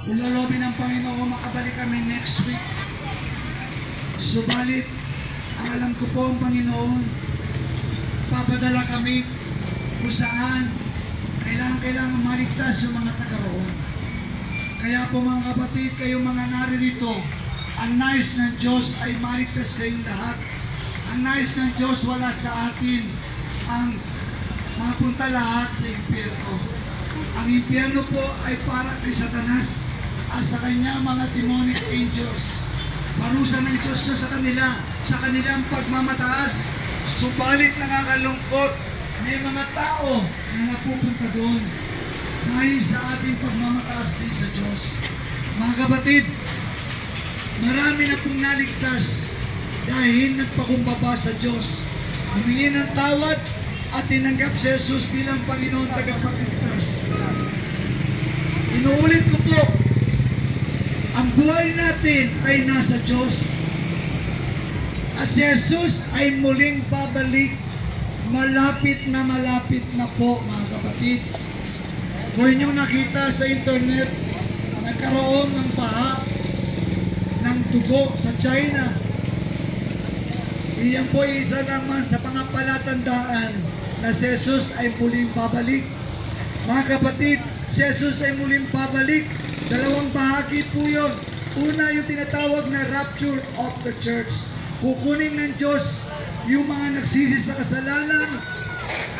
Ulolobin ng Panginoon, makabalik kami next week. Subalit, ang alam ko po ang Panginoon, papadala kami kung saan kailangan maligtas yung mga taga-roon. Kaya po mga kapatid, kayong mga naririto, ang nais ng Diyos ay maligtas kayong lahat. Ang nais ng Diyos wala sa atin ang mapunta lahat sa impyerno. Ang impyerno po ay para kay Satanas at sa kanyang mga demonic angels. Parusa ng Diyos sa kanila, sa kanilang pagmamataas. Subalit nakakalungkot, may mga tao na napupunta doon dahil sa ating pagmamataas din sa Diyos. Mga kapatid, marami na pong naligtas dahil nagpakumbaba sa Diyos. Humingi ng tawad at tinanggap si Jesus bilang Panginoon tagapagligtas. Inuulit ko po, ang buhay natin ay nasa Diyos. At si Jesus ay muling babalik. Malapit na po mga kapatid. Kung inyong nakita sa internet, nagkaroon ng baha ng dugo sa China. Iyan po isa naman sa pangapalatandaan na si Jesus ay muling babalik. Mga kapatid, si Jesus ay muling babalik. Dalawang bahagi po yun. Una, yung tinatawag na rapture of the church. Kukunin ng Diyos yung mga nagsisi sa kasalanan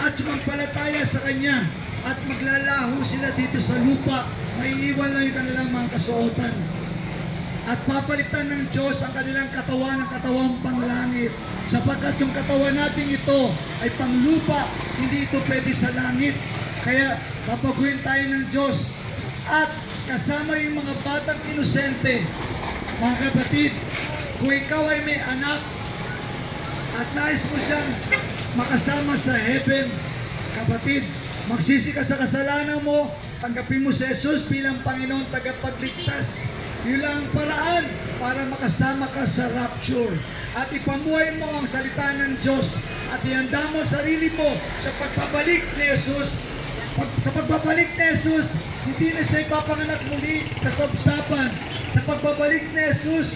at sumampalataya sa Kanya at maglalaho sila dito sa lupa. Maiiwan lang yung kanilang mga kasuotan. At papalitan ng Diyos ang kanilang katawan ng katawang panglangit. Sapagkat yung katawan natin ito ay panglupa, hindi ito pwede sa langit. Kaya papaguhin tayo ng Diyos. At kasama yung mga batang inosente. Mga kapatid, kung ikaw ay may anak at nais mo siyang makasama sa heaven, kapatid, magsisi ka sa kasalanan mo, tanggapin mo si Jesus bilang Panginoon tagapagligtas. Yun lang ang paraan para makasama ka sa rapture. At ipamuhay mo ang salita ng Diyos at ihanda mo sarili mo sa pagbabalik ni Jesus. Sa pagbabalik ni Jesus, hindi na siya ipapanganak muli sa usapan. Sa pagbabalik ni Jesus,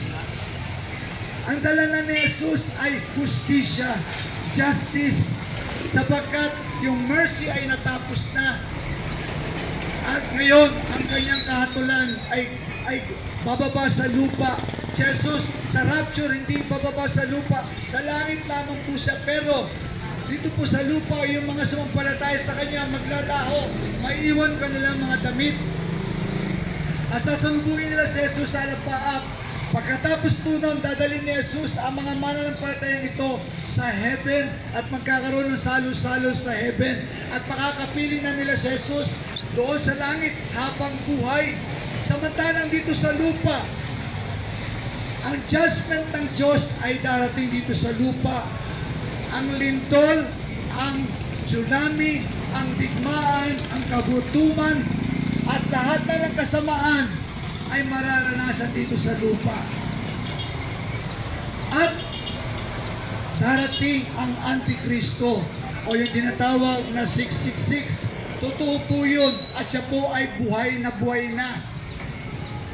ang dala ni Jesus ay justisya, justice, sapagkat yung mercy ay natapos na. At ngayon, ang kanyang kahatulan ay bababa sa lupa. Jesus, sa rapture, hindi bababa sa lupa. Sa langit lamang po siya. Pero, dito po sa lupa, yung mga sumampalataya sa kanya, maglalaho, maiiwan ka nilang mga damit. At sasalubungin nila si Jesus sa alapaap. Pagkatapos po nun, dadalhin ni Jesus ang mga mananampalatayang ito sa heaven at magkakaroon ng salos-salos sa heaven. At makakapili na nila si Jesus doon sa langit habang buhay. Samantalang dito sa lupa, ang judgment ng Diyos ay darating dito sa lupa. Ang lindol, ang tsunami, ang digmaan, ang kagutuman, at lahat na ng kasamaan ay mararanasan dito sa lupa. At darating ang Antikristo o yung tinatawag na 666. Totoo po yun at siya po ay buhay na.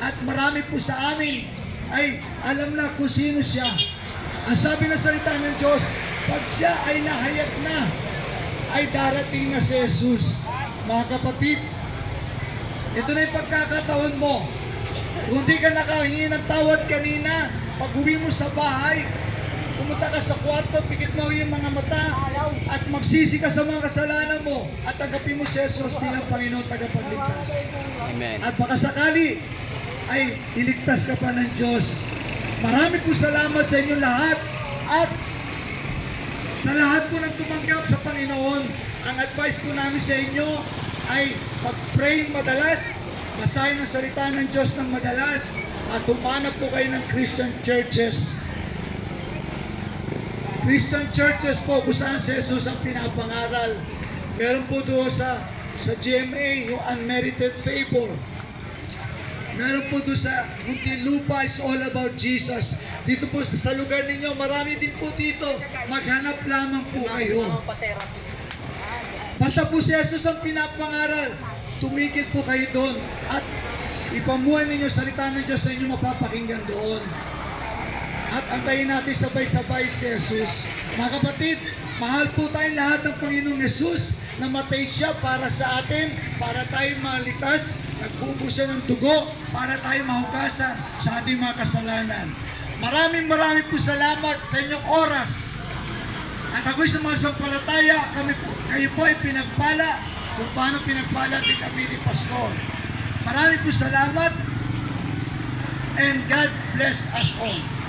At marami po sa amin ay alam na kung sino siya. Ang sabi ng salita ng Diyos, pag siya ay nahayag na, ay darating na si Jesus. Mga kapatid, ito na yung pagkakataon mo. Kung di ka nakahingi ng tawad kanina, pag uwi mo sa bahay, pumunta ka sa kwarto, pikit mo yung mga mata, at magsisi ka sa mga kasalanan mo, at tanggapin mo si Jesus bilang Panginoon tagapagligtas. Amen. At baka sakali, ay iligtas ka pa ng Diyos. Marami po salamat sa inyo lahat, at sa lahat po ng tumanggap sa Panginoon, ang advice po namin sa inyo ay mag-pray madalas, basahin ang salita ng Diyos ng madalas, at humanap po kayo ng Christian churches. Christian churches po kung saan si Jesus ang pinapangaral. Meron po doon sa GMA, yung unmerited favor. Meron po doon sa Muntinlupa, it's all about Jesus. Dito po sa lugar ninyo, marami din po dito. Maghanap lamang po kayo. Basta po si Jesus ang pinapangaral, tumigil po kayo doon. At Ipamuhay ninyo salita ng Diyos sa inyo mapapakinggan doon. At antayin natin sabay-sabay si Jesus. Mga kapatid, mahal po tayong lahat ng Panginoong Jesus. Namatay siya para sa atin, para tayo malitas. Nagbubo siya ng dugo para tayo mahugasan sa ating mga kasalanan. Maraming po salamat sa inyong oras. At ako'y sumasampalataya, kayo po ay pinagpala kung paano pinagpala din kami ni Pastor. Maraming po salamat and God bless us all.